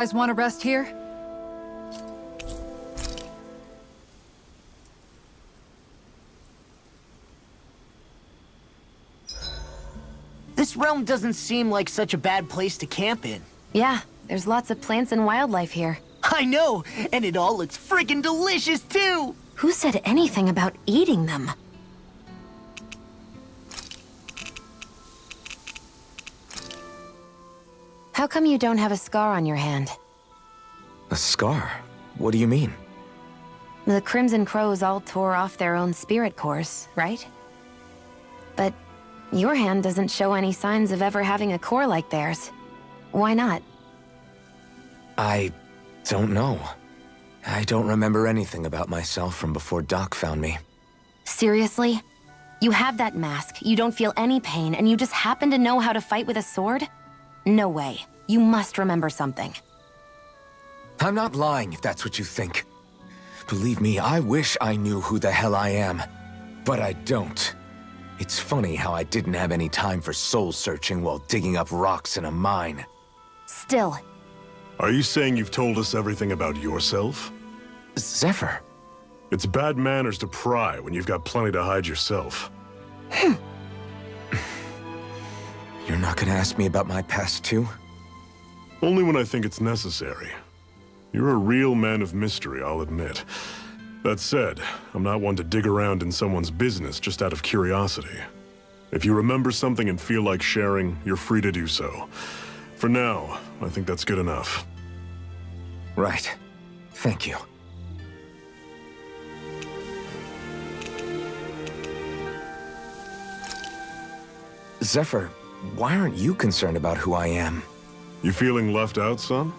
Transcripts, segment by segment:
Guys want to rest here? This realm doesn't seem like such a bad place to camp in. Yeah, there's lots of plants and wildlife here. I know, and it all looks freaking delicious too! Who said anything about eating them? How come you don't have a scar on your hand? A scar? What do you mean? The Crimson Crows all tore off their own spirit cores, right? But your hand doesn't show any signs of ever having a core like theirs. Why not? I don't know. I don't remember anything about myself from before Doc found me. Seriously? You have that mask, you don't feel any pain, and you just happen to know how to fight with a sword? No way. You must remember something. I'm not lying if that's what you think. Believe me, I wish I knew who the hell I am. But I don't. It's funny how I didn't have any time for soul searching while digging up rocks in a mine. Still. Are you saying you've told us everything about yourself? Zephyr. It's bad manners to pry when you've got plenty to hide yourself. You're not gonna ask me about my past too? Only when I think it's necessary. You're a real man of mystery, I'll admit. That said, I'm not one to dig around in someone's business just out of curiosity. If you remember something and feel like sharing, you're free to do so. For now, I think that's good enough. Right. Thank you. Zephyr, why aren't you concerned about who I am? You feeling left out, son?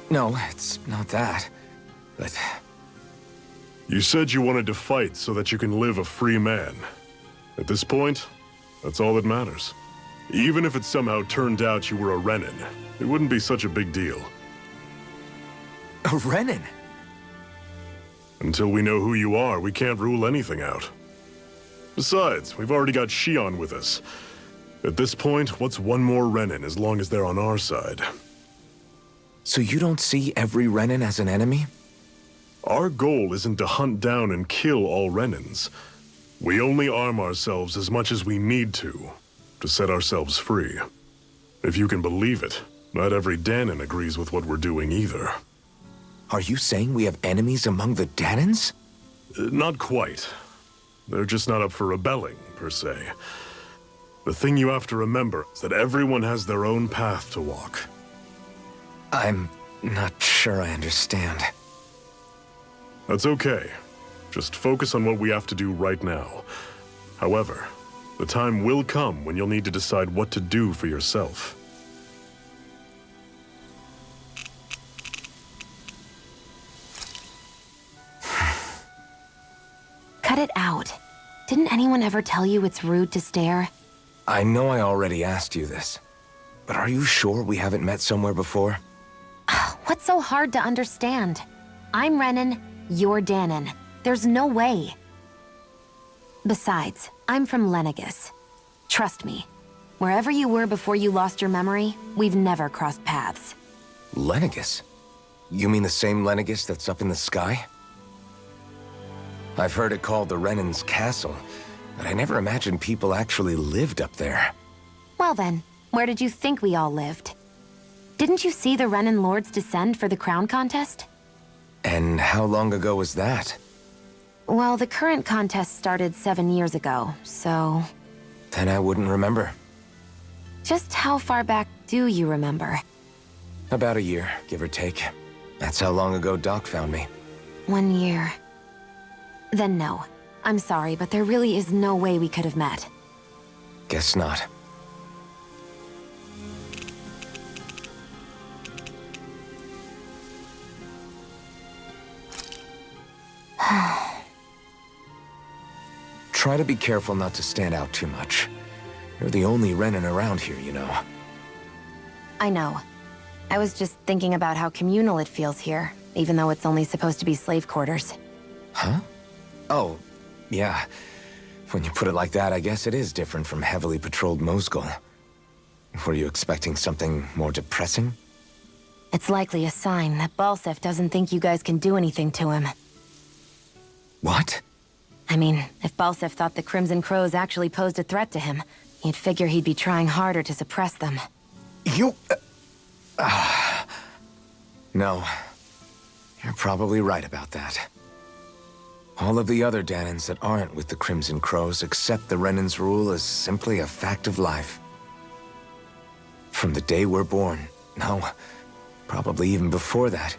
No, it's not that. But You said you wanted to fight so that you can live a free man. At this point, that's all that matters. Even if it somehow turned out you were a Renin, it wouldn't be such a big deal. a Renin? Until we know who you are, we can't rule anything out. Besides, we've already got Shion with us. At this point, what's one more Renin as long as they're on our side? So you don't see every Renin as an enemy? Our goal isn't to hunt down and kill all Renins. We only arm ourselves as much as we need to set ourselves free. If you can believe it, not every Danon agrees with what we're doing either. Are you saying we have enemies among the Danons? Not quite. They're just not up for rebelling, per se. The thing you have to remember is that everyone has their own path to walk. I'm not sure I understand. That's okay. Just focus on what we have to do right now. However, the time will come when you'll need to decide what to do for yourself. Cut it out. Didn't anyone ever tell you it's rude to stare? I know I already asked you this, but are you sure we haven't met somewhere before? What's so hard to understand? I'm Renin, you're Danon. There's no way. Besides, I'm from Lenegis. Trust me, wherever you were before you lost your memory, we've never crossed paths. Lenegis? You mean the same Lenegis that's up in the sky? I've heard it called the Renin's Castle, but I never imagined people actually lived up there. Well then, where did you think we all lived? Didn't you see the Renin Lords descend for the crown contest? And how long ago was that? Well, the current contest started 7 years ago, so... Then I wouldn't remember. Just how far back do you remember? About a year, give or take. That's how long ago Doc found me. 1 year. Then no. I'm sorry, but there really is no way we could have met. Guess not. Try to be careful not to stand out too much. You're the only Renin around here, you know. I know. I was just thinking about how communal it feels here, even though it's only supposed to be slave quarters. Huh? Oh, yeah. When you put it like that, I guess it is different from heavily patrolled Mosgul. Were you expecting something more depressing? It's likely a sign that Balsef doesn't think you guys can do anything to him. What? I mean, if Balsef thought the Crimson Crows actually posed a threat to him, you'd figure he'd be trying harder to suppress them. You... No. You're probably right about that. All of the other Danans that aren't with the Crimson Crows accept the Renan's rule as simply a fact of life. From the day we're born, no, probably even before that,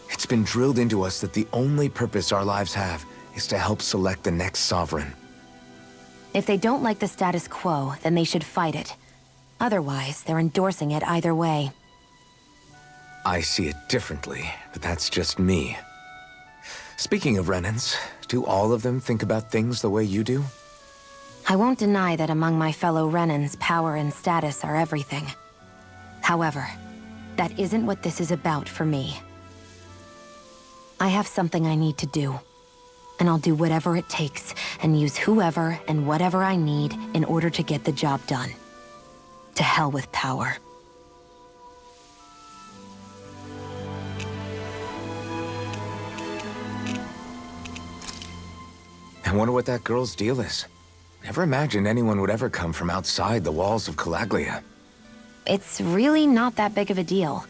it's been drilled into us that the only purpose our lives have is to help select the next sovereign. If they don't like the status quo, then they should fight it. Otherwise, they're endorsing it either way. I see it differently, but that's just me. Speaking of Renans, do all of them think about things the way you do? I won't deny that among my fellow Renans, power and status are everything. However, that isn't what this is about for me. I have something I need to do, and I'll do whatever it takes and use whoever and whatever I need in order to get the job done. To hell with power. I wonder what that girl's deal is. Never imagined anyone would ever come from outside the walls of Calaglia. It's really not that big of a deal.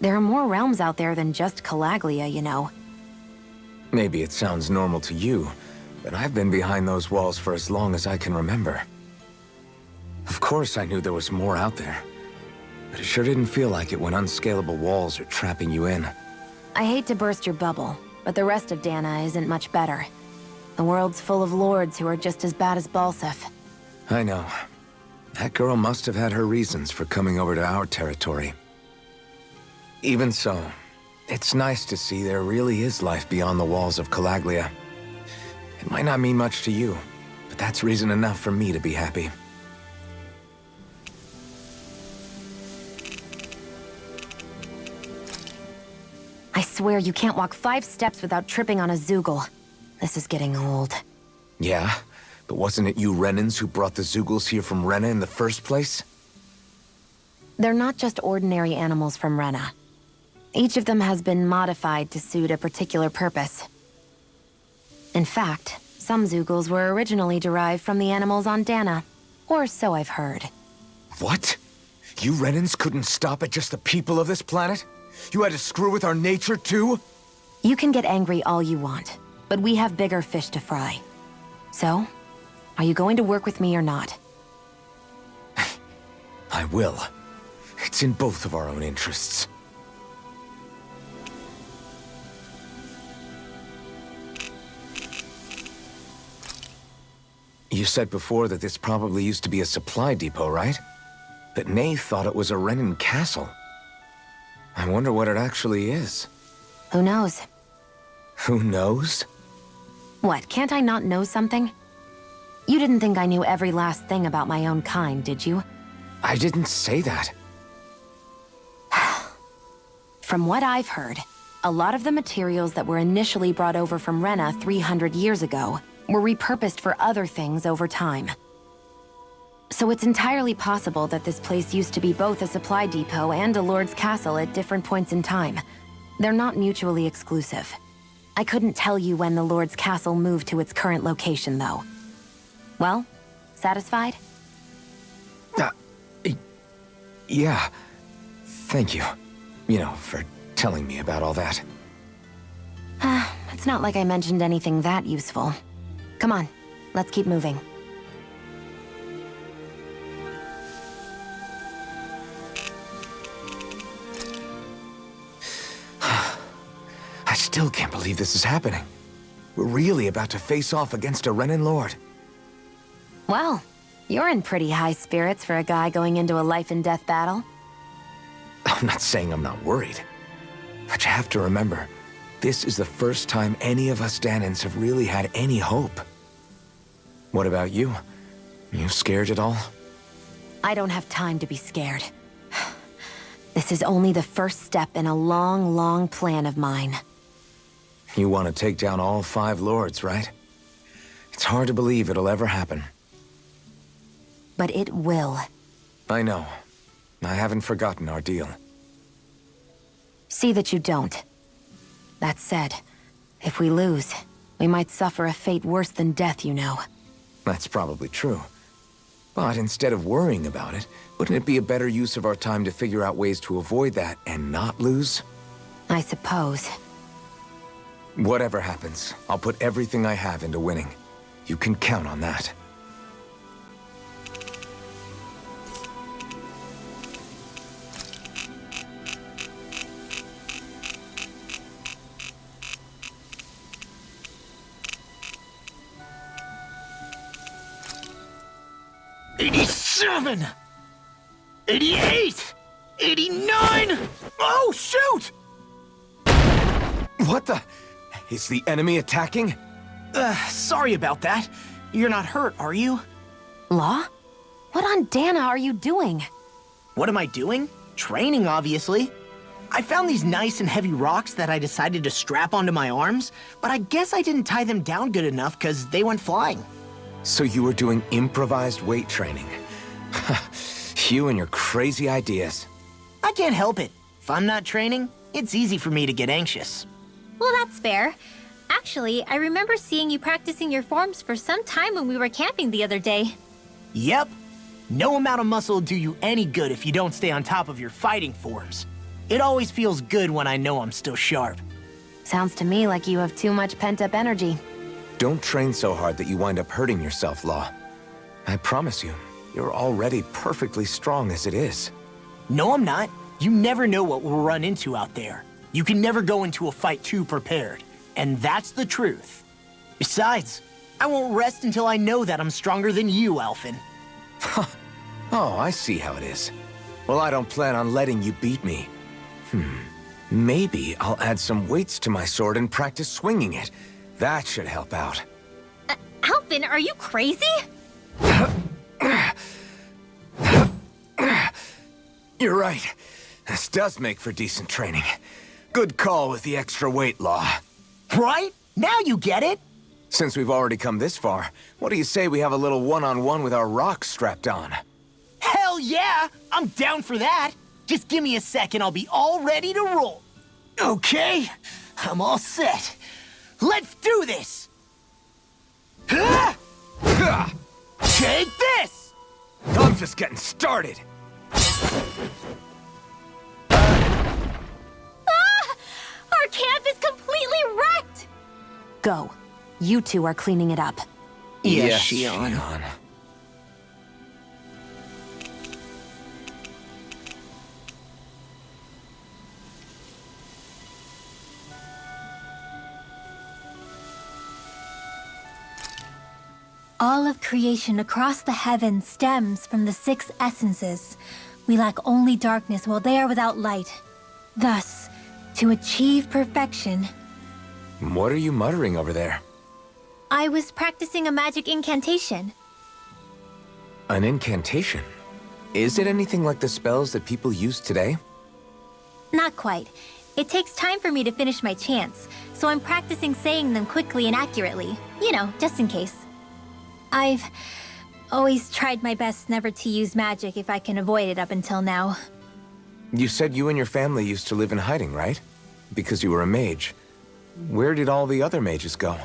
There are more realms out there than just Calaglia, you know. Maybe it sounds normal to you, but I've been behind those walls for as long as I can remember. Of course I knew there was more out there, but it sure didn't feel like it when unscalable walls are trapping you in. I hate to burst your bubble, but the rest of Dana isn't much better. The world's full of lords who are just as bad as Balsef. I know. That girl must have had her reasons for coming over to our territory. Even so, it's nice to see there really is life beyond the walls of Calaglia. It might not mean much to you, but that's reason enough for me to be happy. I swear you can't walk 5 steps without tripping on a Zoogle. This is getting old. Yeah? But wasn't it you Renans who brought the Zoogles here from Rena in the first place? They're not just ordinary animals from Rena. Each of them has been modified to suit a particular purpose. In fact, some Zoogles were originally derived from the animals on Dana. Or so I've heard. What? You Renans couldn't stop at just the people of this planet? You had to screw with our nature too? You can get angry all you want, but we have bigger fish to fry. So, are you going to work with me or not? I will. It's in both of our own interests. You said before that this probably used to be a supply depot, right? But Nay thought it was a Renan castle. I wonder what it actually is. Who knows? Who knows? What, can't I not know something? You didn't think I knew every last thing about my own kind, did you? I didn't say that. From what I've heard, a lot of the materials that were initially brought over from Rena 300 years ago were repurposed for other things over time. So it's entirely possible that this place used to be both a supply depot and a lord's castle at different points in time. They're not mutually exclusive. I couldn't tell you when the lord's castle moved to its current location, though. Well, satisfied? Yeah. Thank you. You know, for telling me about all that. It's not like I mentioned anything that useful. Come on, let's keep moving. I still can't believe this is happening. We're really about to face off against a Renan Lord. Well, you're in pretty high spirits for a guy going into a life-and-death battle. I'm not saying I'm not worried. But you have to remember, this is the first time any of us Danans have really had any hope. What about you? You scared at all? I don't have time to be scared. This is only the first step in a long, long plan of mine. You want to take down all 5 lords, right? It's hard to believe it'll ever happen. But it will. I know. I haven't forgotten our deal. See that you don't. That said, if we lose, we might suffer a fate worse than death, you know. That's probably true. But instead of worrying about it, wouldn't it be a better use of our time to figure out ways to avoid that and not lose? I suppose. Whatever happens, I'll put everything I have into winning. You can count on that. '87! '88! '89! Oh, shoot! What the? Is the enemy attacking? Sorry about that. You're not hurt, are you? Law? What on Dana are you doing? What am I doing? Training, obviously. I found these nice and heavy rocks that I decided to strap onto my arms, but I guess I didn't tie them down good enough because they went flying. So you were doing improvised weight training. You and your crazy ideas. I can't help it. If I'm not training, it's easy for me to get anxious. Well, that's fair. Actually, I remember seeing you practicing your forms for some time when we were camping the other day. Yep. No amount of muscle will do you any good if you don't stay on top of your fighting forms. It always feels good when I know I'm still sharp. Sounds to me like you have too much pent-up energy. Don't train so hard that you wind up hurting yourself, Law. I promise you, you're already perfectly strong as it is. No, I'm not. You never know what we'll run into out there. You can never go into a fight too prepared. And that's the truth. Besides, I won't rest until I know that I'm stronger than you, Alphen. Oh, I see how it is. Well, I don't plan on letting you beat me. Maybe I'll add some weights to my sword and practice swinging it. That should help out. Alphen, are you crazy? You're right. This does make for decent training. Good call with the extra weight, Law. Right? Now you get it! Since we've already come this far, what do you say we have a little one-on-one with our rocks strapped on? Hell yeah! I'm down for that! Just give me a second, I'll be all ready to roll. Okay, I'm all set. Let's do this! Take this! I'm just getting started. Our camp is completely wrecked! Go. You two are cleaning it up. Yes, Shion. All of creation across the heavens stems from the 6 essences. We lack only darkness while they are without light. Thus, to achieve perfection, What are you muttering over there? I was practicing a magic incantation. An incantation? Is it anything like the spells that people use today? Not quite. It takes time for me to finish my chants, so I'm practicing saying them quickly and accurately. You know, just in case. I've always tried my best never to use magic if I can avoid it up until now. You said you and your family used to live in hiding, right? Because you were a mage. Where did all the other mages go?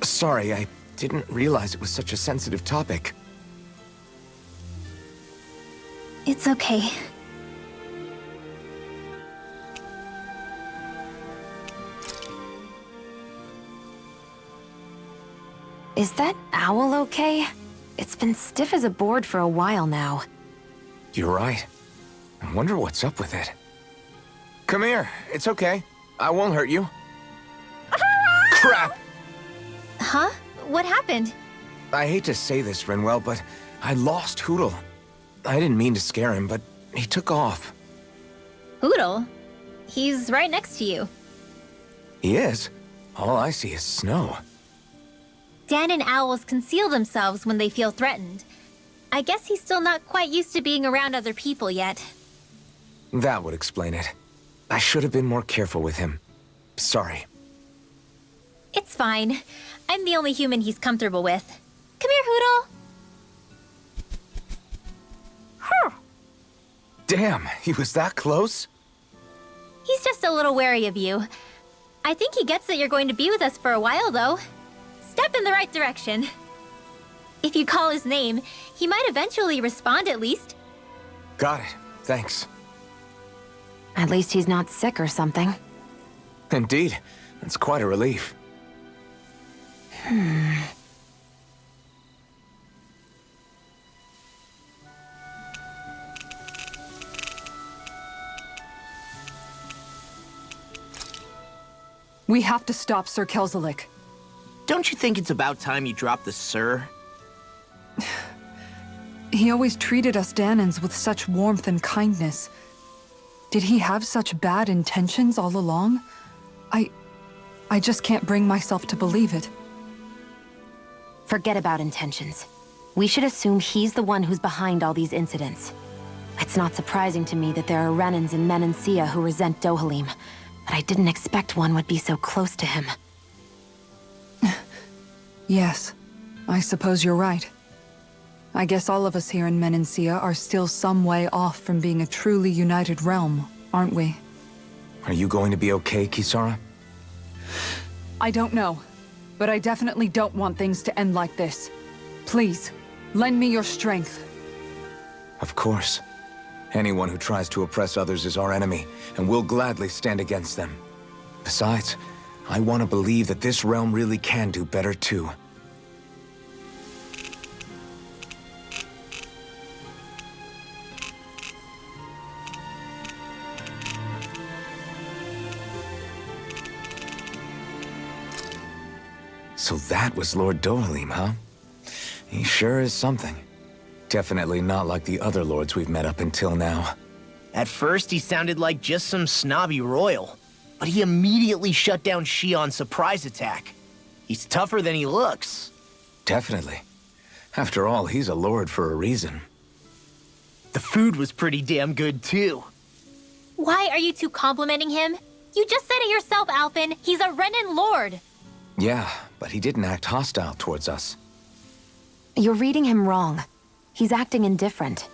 Sorry, I didn't realize it was such a sensitive topic. It's okay. Is that owl okay? It's been stiff as a board for a while now. You're right. I wonder what's up with it. Come here. It's okay. I won't hurt you. Crap! Huh? What happened? I hate to say this, Rinwell, but I lost Hootle. I didn't mean to scare him, but he took off. Hootle? He's right next to you. He is? All I see is snow. Dan and owls conceal themselves when they feel threatened. I guess he's still not quite used to being around other people yet. That would explain it. I should have been more careful with him. Sorry. It's fine. I'm the only human he's comfortable with. Come here, Hootle. Damn, he was that close? He's just a little wary of you. I think he gets that you're going to be with us for a while, though. Step in the right direction. If you call his name, he might eventually respond at least. Got it. Thanks. At least he's not sick or something. Indeed. That's quite a relief. We have to stop Sir Kelzelik. Don't you think it's about time you dropped the sir? He always treated us Danans with such warmth and kindness. Did he have such bad intentions all along? I just can't bring myself to believe it. Forget about intentions. We should assume he's the one who's behind all these incidents. It's not surprising to me that there are Renans in Menancia who resent Dohalim, but I didn't expect one would be so close to him. Yes, I suppose you're right. I guess all of us here in Menancia are still some way off from being a truly united realm, aren't we? Are you going to be okay, Kisara? I don't know, but I definitely don't want things to end like this. Please, lend me your strength. Of course. Anyone who tries to oppress others is our enemy, and we'll gladly stand against them. Besides, I want to believe that this realm really can do better too. So that was Lord Dohalim, huh? He sure is something. Definitely not like the other lords we've met up until now. At first, he sounded like just some snobby royal, but he immediately shut down Shion's surprise attack. He's tougher than he looks. Definitely. After all, he's a lord for a reason. The food was pretty damn good, too. Why are you two complimenting him? You just said it yourself, Alphen. He's a Renan lord. Yeah, but he didn't act hostile towards us. You're reading him wrong. He's acting indifferent.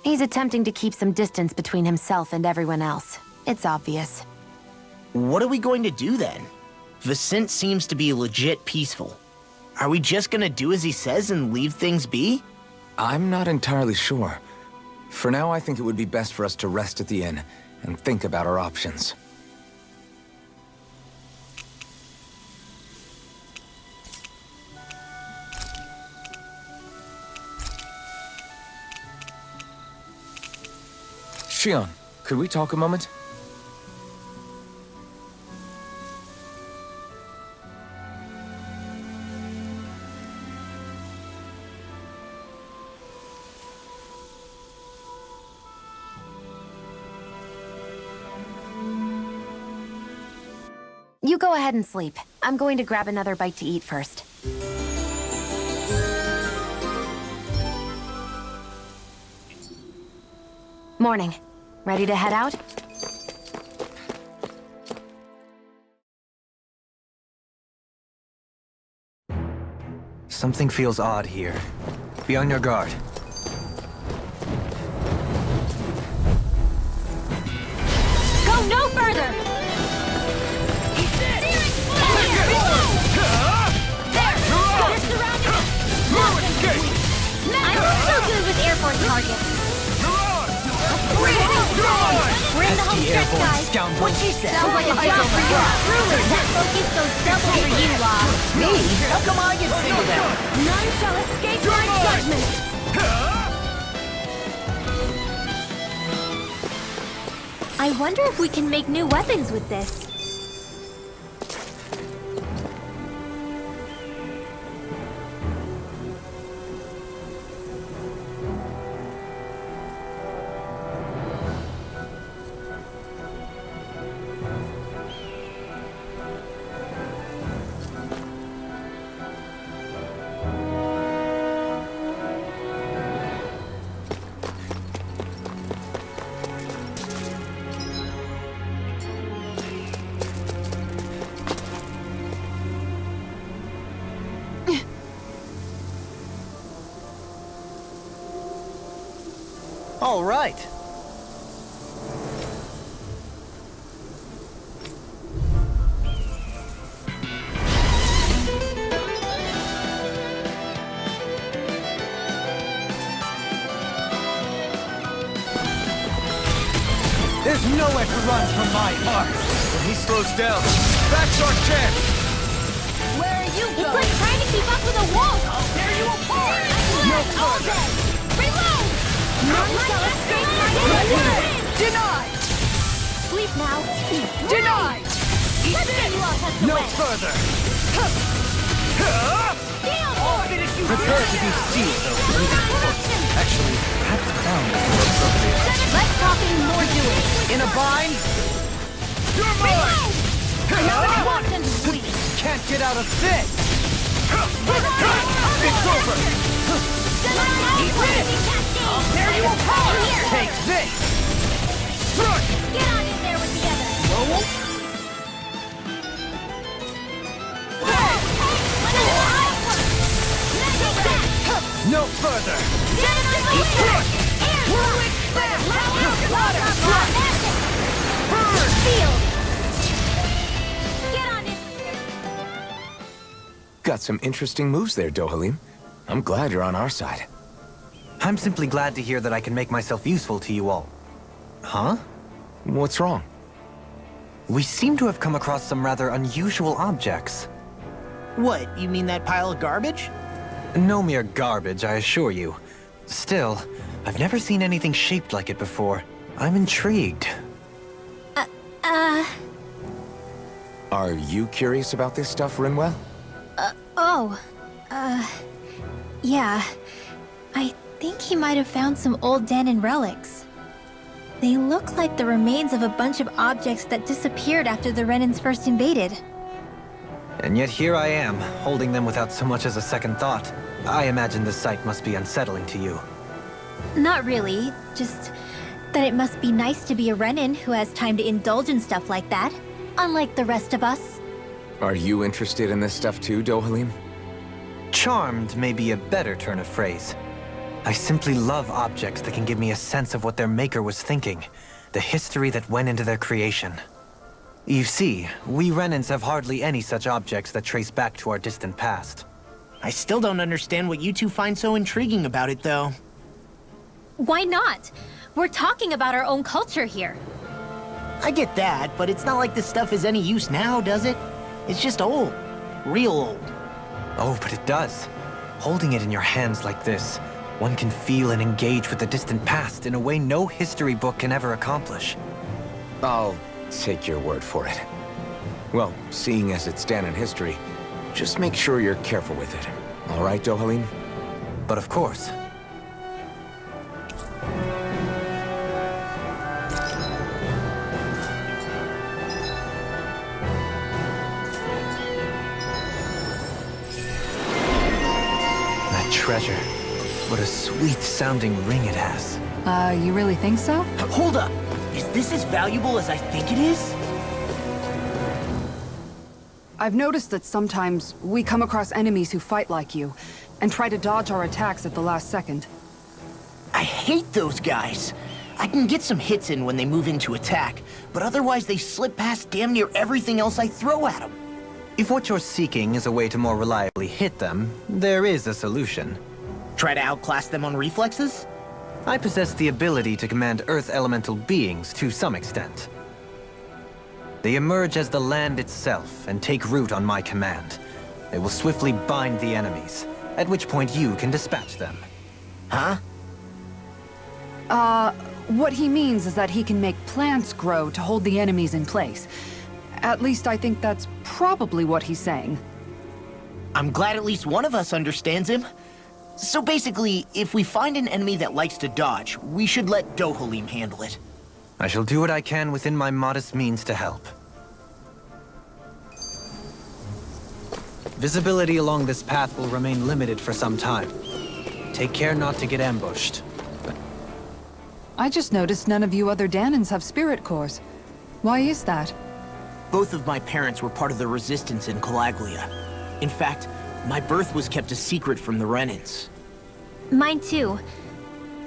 He's attempting to keep some distance between himself and everyone else. It's obvious. What are we going to do then? Vicente seems to be legit peaceful. Are we just gonna do as he says and leave things be? I'm not entirely sure. For now, I think it would be best for us to rest at the inn and think about our options. Shion, could we talk a moment? You go ahead and sleep. I'm going to grab another bite to eat first. Morning. Ready to head out? Something feels odd here. Be on your guard. Go no further! I'm so good with airborne targets. We're in the home stretch, guys. What'd she say? Sounds like a job for you. Truly, that focus goes double for you, Law. Me? How come I get singled out? None shall escape my judgment. I wonder if we can make new weapons with this. All right. There's nowhere to run from my heart. When he slows down, that's our chance! Where are you going? It's like trying to keep up with a wolf! I'll tear you apart! No all day! Reload! None shall escape my way! Denied! Sleep now. Denied! Let's get you off as the No way. further! Prepare to be sealed, though. Actually, perhaps bound is more appropriate. Less talking, more doing. In a bind? You're mine! Now I want them to sleep. Can't get out of this! It's over! I'll tear you apart. Here. Take this! Get on in there with the others. No further! Got some interesting moves there, Dohalim. I'm glad you're on our side. I'm simply glad to hear that I can make myself useful to you all. Huh? What's wrong? We seem to have come across some rather unusual objects. What, you mean that pile of garbage? No mere garbage, I assure you. Still, I've never seen anything shaped like it before. I'm intrigued. Are you curious about this stuff, Rinwell? Yeah. I think he might have found some old Danon relics. They look like the remains of a bunch of objects that disappeared after the Renans first invaded. And yet here I am, holding them without so much as a second thought. I imagine the sight must be unsettling to you. Not really, just that it must be nice to be a Renan who has time to indulge in stuff like that, unlike the rest of us. Are you interested in this stuff too, Dohalim? Charmed may be a better turn of phrase. I simply love objects that can give me a sense of what their maker was thinking, the history that went into their creation. You see, we Renans have hardly any such objects that trace back to our distant past. I still don't understand what you two find so intriguing about it, though. Why not? We're talking about our own culture here. I get that, but it's not like this stuff is any use now, does it? It's just old. Real old. Oh, but it does. Holding it in your hands like this, one can feel and engage with the distant past in a way no history book can ever accomplish. I'll take your word for it. Well, seeing as it's Danon history, just make sure you're careful with it. All right, Dohalim? But of course. That treasure. What a sweet-sounding ring it has. You really think so? Hold up! Is this as valuable as I think it is? I've noticed that sometimes we come across enemies who fight like you, and try to dodge our attacks at the last second. I hate those guys. I can get some hits in when they move into attack, but otherwise they slip past damn near everything else I throw at them. If what you're seeking is a way to more reliably hit them, there is a solution. Try to outclass them on reflexes? I possess the ability to command Earth elemental beings to some extent. They emerge as the land itself and take root on my command. They will swiftly bind the enemies, at which point you can dispatch them. Huh? What he means is that he can make plants grow to hold the enemies in place. At least I think that's probably what he's saying. I'm glad at least one of us understands him. So basically, if we find an enemy that likes to dodge, we should let Dohalim handle it. I shall do what I can within my modest means to help. Visibility along this path will remain limited for some time. Take care not to get ambushed. I just noticed none of you other Danons have spirit cores. Why is that? Both of my parents were part of the resistance in Calaglia. In fact, my birth was kept a secret from the Renans. Mine too.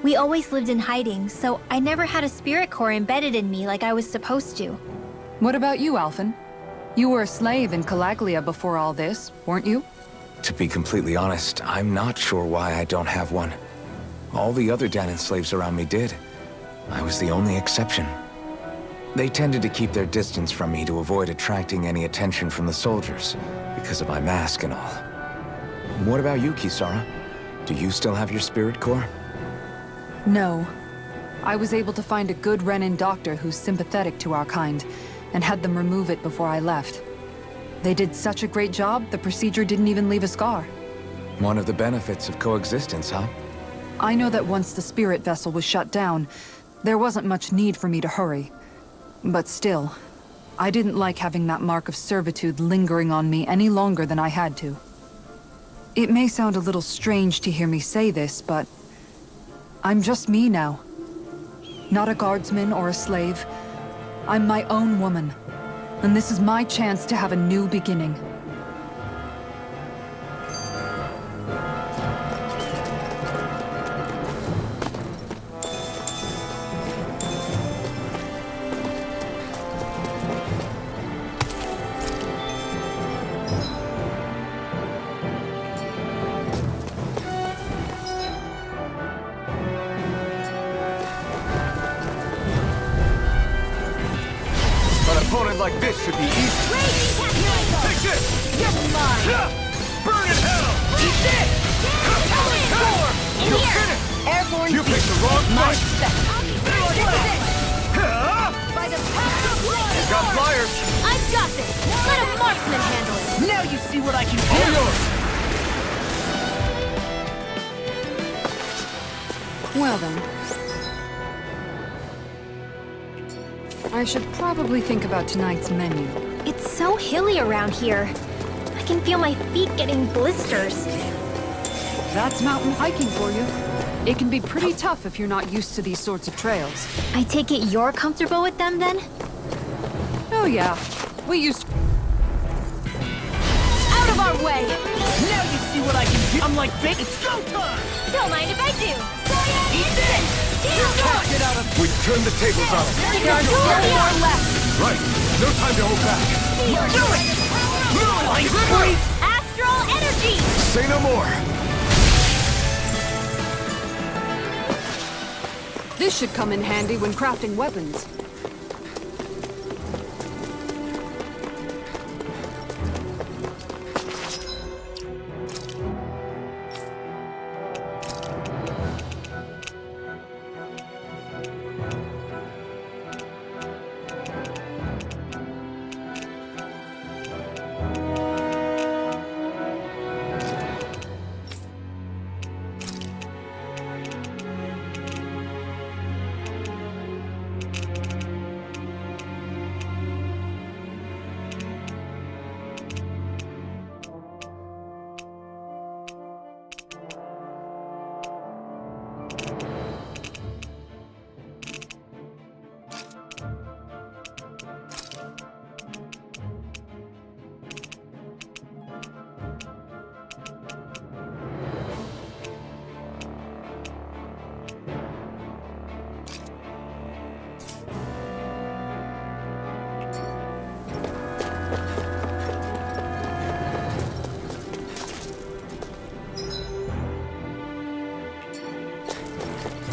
We always lived in hiding, so I never had a spirit core embedded in me like I was supposed to. What about you, Alphen? You were a slave in Calaglia before all this, weren't you? To be completely honest, I'm not sure why I don't have one. All the other Danon slaves around me did. I was the only exception. They tended to keep their distance from me to avoid attracting any attention from the soldiers, because of my mask and all. What about you, Kisara? Do you still have your spirit core? No. I was able to find a good Renin doctor who's sympathetic to our kind, and had them remove it before I left. They did such a great job, the procedure didn't even leave a scar. One of the benefits of coexistence, huh? I know that once the spirit vessel was shut down, there wasn't much need for me to hurry. But still, I didn't like having that mark of servitude lingering on me any longer than I had to. It may sound a little strange to hear me say this, but I'm just me now. Not a guardsman or a slave. I'm my own woman, and this is my chance to have a new beginning. An opponent like this should be easy. Take this! You're mine. Burn in hell! Eat this! In You're here! finished! Airborne You picked the wrong My fight! step. By the power of light! You got flyers! I've got this! Let a marksman handle it! Now you see what I can All do! yours! Well then. I should probably think about tonight's menu. It's so hilly around here. I can feel my feet getting blisters. That's mountain hiking for you. It can be pretty tough if you're not used to these sorts of trails. I take it you're comfortable with them then? Oh yeah, we used to... Out of our way! Now you see what I can do! I'm like big. It's go time! Don't mind if I do! Eat this! Get out of We turned the tables on them. There's only more left! Right. No time to hold back. do it! Moonlight Free! Astral energy! Say no more. This should come in handy when crafting weapons.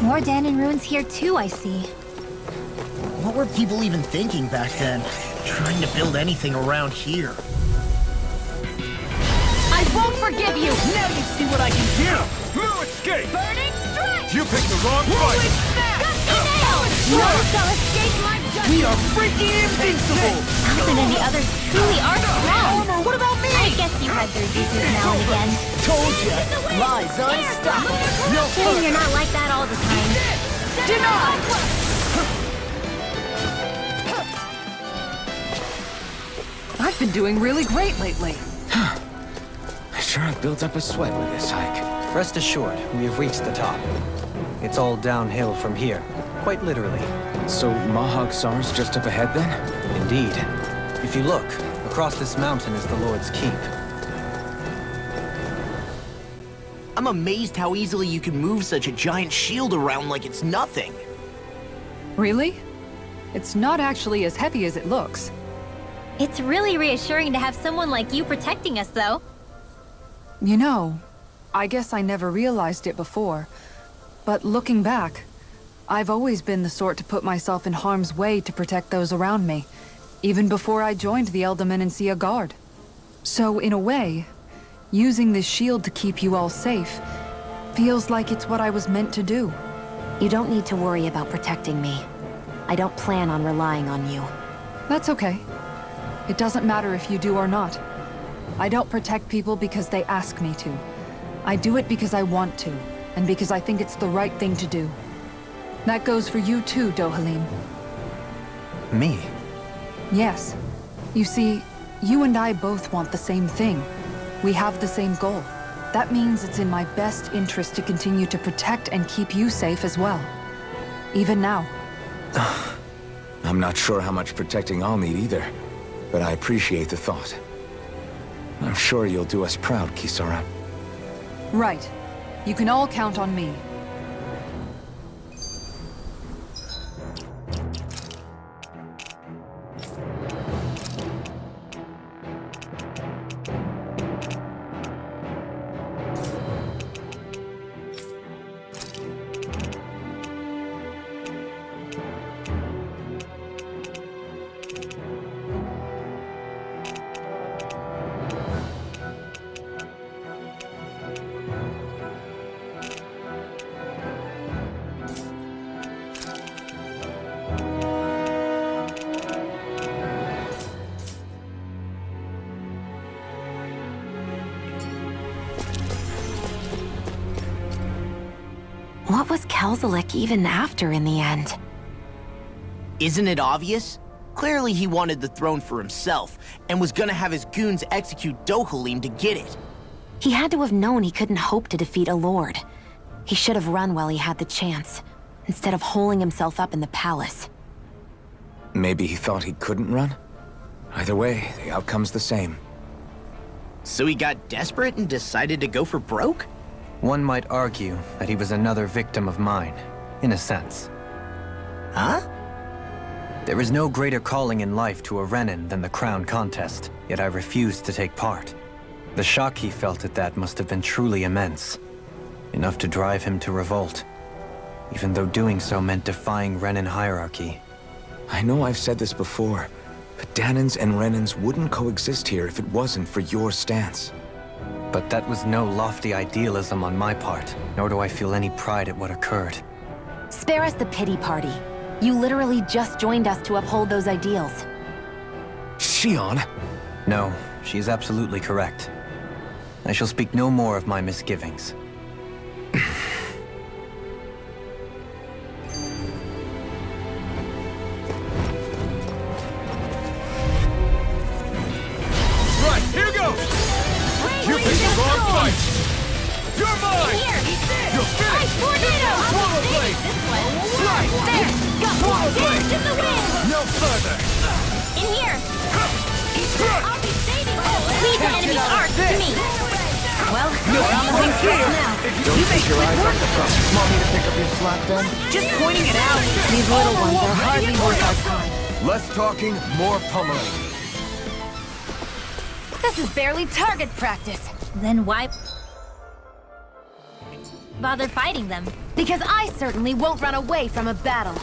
More Danon ruins here too, I see. What were people even thinking back then? Trying to build anything around here. I won't forgive you! Now you see what I can do! No escape! Burning strike! You picked the wrong fight! No shall escape my judgment! We are freaking invincible! Alvin and the others truly are strong! Armor, what about me? I guess you had their uses now and again. Told ya! Lies unstoppable! No Saying you're not like that all the time. I've been doing really great lately. I sure have built up a sweat with this hike. Rest assured, we have reached the top. It's all downhill from here, quite literally. So Mahag Sar's just up ahead then? Indeed. If you look, across this mountain is the Lord's Keep. I'm amazed how easily you can move such a giant shield around like it's nothing. Really? It's not actually as heavy as it looks. It's really reassuring to have someone like you protecting us, though. You know, I guess I never realized it before. But looking back, I've always been the sort to put myself in harm's way to protect those around me, even before I joined the Elder Menancia Guard. So, in a way, using this shield to keep you all safe feels like it's what I was meant to do. You don't need to worry about protecting me. I don't plan on relying on you. That's okay. It doesn't matter if you do or not. I don't protect people because they ask me to. I do it because I want to, and because I think it's the right thing to do. That goes for you too, Dohalim. Me? Yes. You see, you and I both want the same thing. We have the same goal. That means it's in my best interest to continue to protect and keep you safe as well. Even now. I'm not sure how much protecting I'll need either, but I appreciate the thought. I'm sure you'll do us proud, Kisara. Right. You can all count on me. What was Kelzelik even after in the end? Isn't it obvious? Clearly he wanted the throne for himself, and was gonna have his goons execute Dohalim to get it. He had to have known he couldn't hope to defeat a lord. He should have run while he had the chance, instead of holding himself up in the palace. Maybe he thought he couldn't run? Either way, the outcome's the same. So he got desperate and decided to go for broke? One might argue that he was another victim of mine, in a sense. Huh? There is no greater calling in life to a Renan than the crown contest, yet I refused to take part. The shock he felt at that must have been truly immense. Enough to drive him to revolt, even though doing so meant defying Renan hierarchy. I know I've said this before, but Dahnans and Renans wouldn't coexist here if it wasn't for your stance. But that was no lofty idealism on my part, nor do I feel any pride at what occurred. Spare us the pity party. You literally just joined us to uphold those ideals. Shion? No, she's absolutely correct. I shall speak no more of my misgivings. Right, here goes! You picked the wrong fight! You're mine! Here! You're finished! Ice tornado! Swallow blade! Right! There! Go! Swallow blade! Dance in the wind! No further! In here! Good! I'll be saving you! Leave the enemy's arc to me! Well, No, we're on the home stretch now. Don't take your eyes off the prize. Want me to pick up your slack then? Just pointing it out. These little ones are hardly worth our time. Less talking, more pummeling. This is barely target practice. Then why bother fighting them? Because I certainly won't run away from a battle.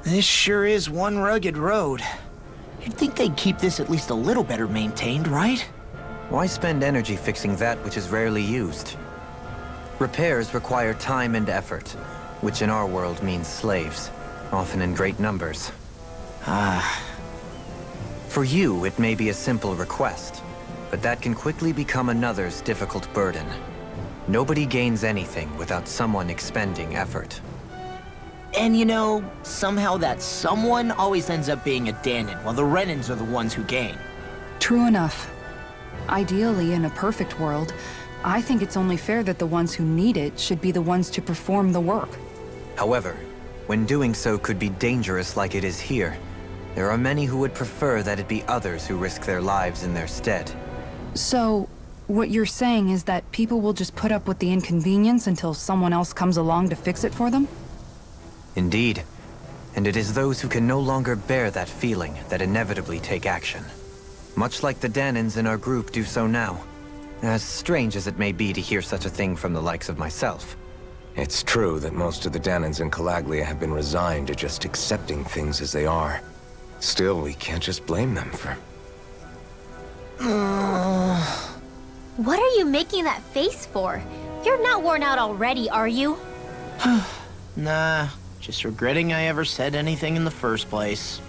This sure is one rugged road. You'd think they'd keep this at least a little better maintained, right? Why spend energy fixing that which is rarely used? Repairs require time and effort, which in our world means slaves, often in great numbers. For you, it may be a simple request, but that can quickly become another's difficult burden. Nobody gains anything without someone expending effort. And you know, somehow that someone always ends up being a Dahnan, while the Renans are the ones who gain. True enough. Ideally, in a perfect world, I think it's only fair that the ones who need it should be the ones to perform the work. However, when doing so could be dangerous like it is here, there are many who would prefer that it be others who risk their lives in their stead. So, what you're saying is that people will just put up with the inconvenience until someone else comes along to fix it for them? Indeed. And it is those who can no longer bear that feeling that inevitably take action. Much like the Dahnans in our group do so now. as strange as it may be to hear such a thing from the likes of myself. It's true that most of the Danans in Calaglia have been resigned to just accepting things as they are. Still, we can't just blame them for... What are you making that face for? You're not worn out already, are you? Nah, just regretting I ever said anything in the first place.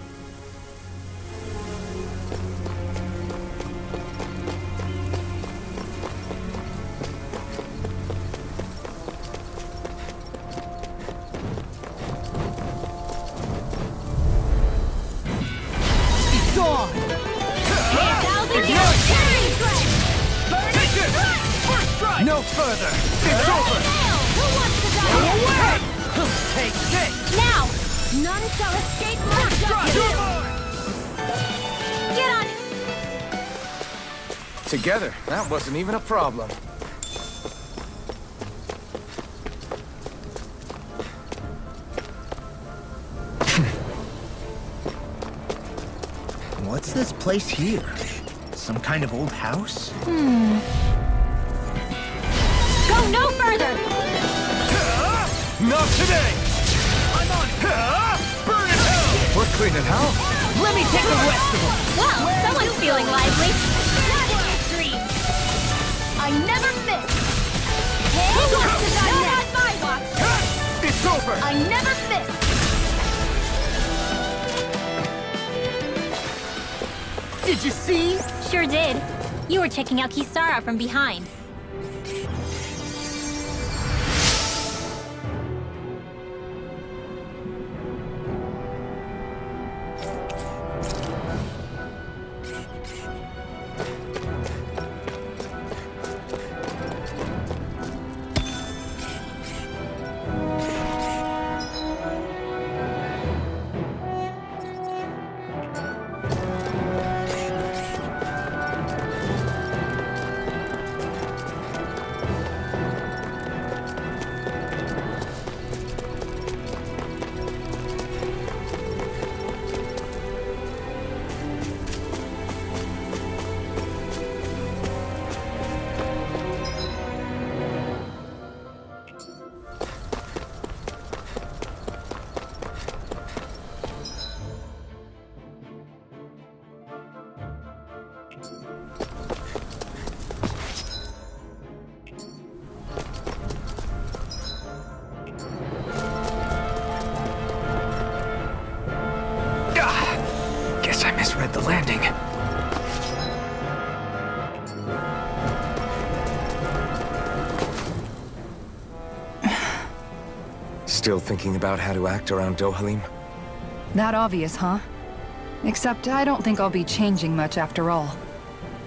No further! It's over! Who wants to die? Go away! Take this! Now! None shall escape my justice! Get on it! Together, that wasn't even a problem. What's this place here? Some kind of old house? Go no further! Not today! I'm on it! Burn in hell! We're clean in hell? Let me take the rest of them! Well, someone's feeling lively. I never miss! Who wants to die next? Not my watch! It's over! I never miss! Did you see? Sure did. You were checking out Kisara from behind. Guess I misread the landing. Still thinking about how to act around Dohalim? That obvious, huh? Except I don't think I'll be changing much after all.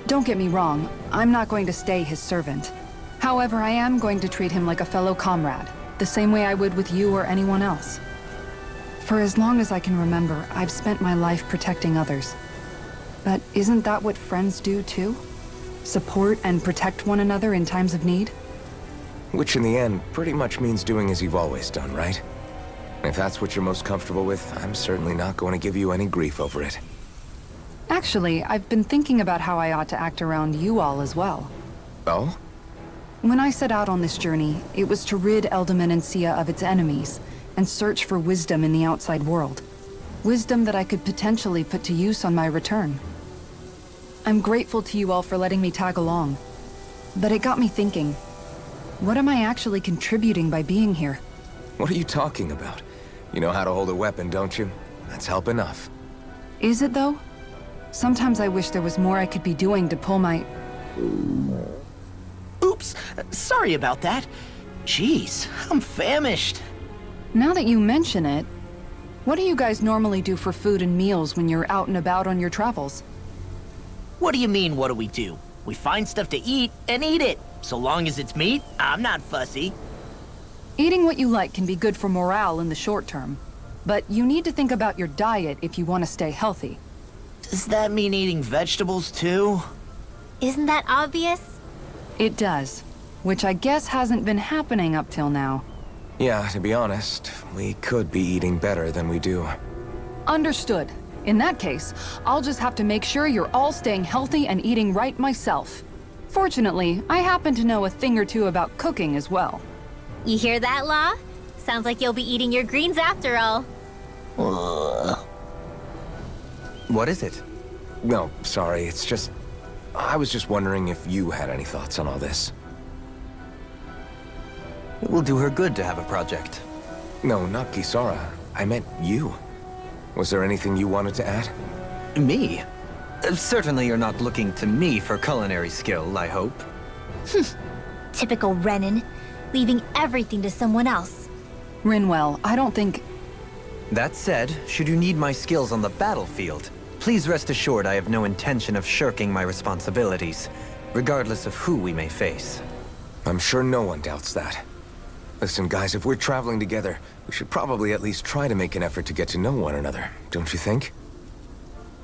Don't get me wrong, I'm not going to stay his servant. However, I am going to treat him like a fellow comrade, the same way I would with you or anyone else. For as long as I can remember, I've spent my life protecting others. But isn't that what friends do too? Support and protect one another in times of need? Which in the end pretty much means doing as you've always done, right? If that's what you're most comfortable with, I'm certainly not going to give you any grief over it. Actually, I've been thinking about how I ought to act around you all as well. Oh? When I set out on this journey, it was to rid Eldaman and Sia of its enemies, and search for wisdom in the outside world. Wisdom that I could potentially put to use on my return. I'm grateful to you all for letting me tag along. But it got me thinking, what am I actually contributing by being here? What are you talking about? You know how to hold a weapon, don't you? That's help enough. Is it though? Sometimes I wish there was more I could be doing to pull my... Oops, sorry about that. Jeez, I'm famished. Now that you mention it, what do you guys normally do for food and meals when you're out and about on your travels? What do you mean, what do we do? We find stuff to eat and eat it. So long as it's meat, I'm not fussy. Eating what you like can be good for morale in the short term, but you need to think about your diet if you want to stay healthy. Does that mean eating vegetables too? Isn't that obvious? It does, which I guess hasn't been happening up till now. Yeah, to be honest, we could be eating better than we do. Understood. In that case, I'll just have to make sure you're all staying healthy and eating right myself. Fortunately, I happen to know a thing or two about cooking as well. You hear that, Law? Sounds like you'll be eating your greens after all. What is it? No, sorry, it's just... I was just wondering if you had any thoughts on all this. It will do her good to have a project. No, not Kisara. I meant you. Was there anything you wanted to add? Me? Certainly you're not looking to me for culinary skill, I hope. Typical Renan, leaving everything to someone else. Rinwell, I don't think... That said, should you need my skills on the battlefield, please rest assured I have no intention of shirking my responsibilities, regardless of who we may face. I'm sure no one doubts that. Listen, guys, if we're traveling together, we should probably at least try to make an effort to get to know one another, don't you think?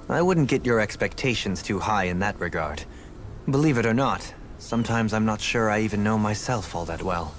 I wouldn't get your expectations too high in that regard. Believe it or not, sometimes I'm not sure I even know myself all that well.